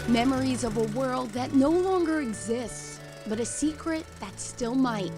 Memories of a world that no longer exists, but a secret that still might.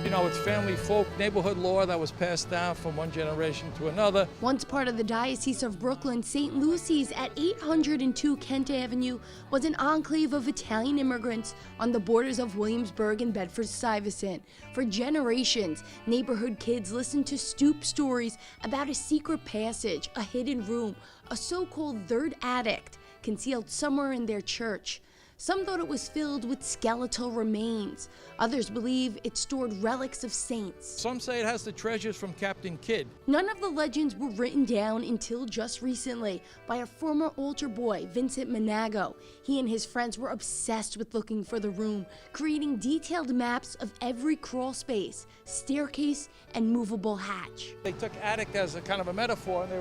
You know, it's family folk neighborhood lore that was passed down from one generation to another. Once part of the Diocese of Brooklyn, St. Lucy's at 802 Kent Avenue was an enclave of Italian immigrants on the borders of Williamsburg and Bedford-Stuyvesant. For generations, neighborhood kids listened to stoop stories about a secret passage, a hidden room, a so-called third attic concealed somewhere in their church. Some thought it was filled with skeletal remains. Others believe it stored relics of saints. Some say it has the treasures from Captain Kidd. None of the legends were written down until just recently by a former altar boy, Vincent Manago. He and his friends were obsessed with looking for the room, creating detailed maps of every crawl space, staircase, and movable hatch. They took attic as a kind of a metaphor, and they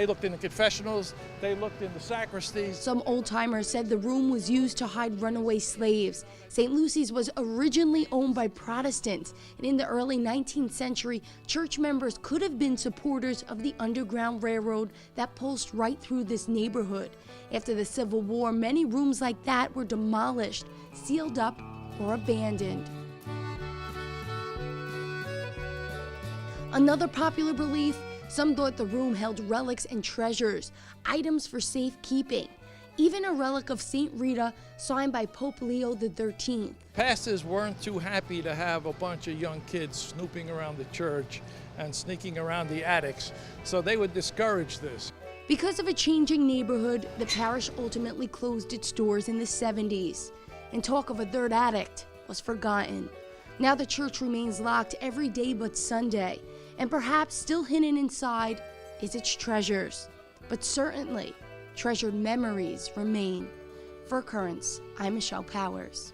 looked in the confessionals, they looked in the sacristies. Some old-timers said the room was used to hide runaway slaves. St. Lucy's was originally owned by Protestants, and in the early 19th century, church members could have been supporters of the Underground Railroad that pulsed right through this neighborhood. After the Civil War, many rooms like that were demolished, sealed up, or abandoned. Another popular belief: some thought the room held relics and treasures, items for safekeeping. Even a relic of St. Rita, signed by Pope Leo XIII. Pastors weren't too happy to have a bunch of young kids snooping around the church and sneaking around the attics, so they would discourage this. Because of a changing neighborhood, the parish ultimately closed its doors in the 70s, and talk of a third attic was forgotten. Now the church remains locked every day but Sunday, and perhaps still hidden inside is its treasures. But certainly, treasured memories remain. For Currents, I'm Michelle Powers.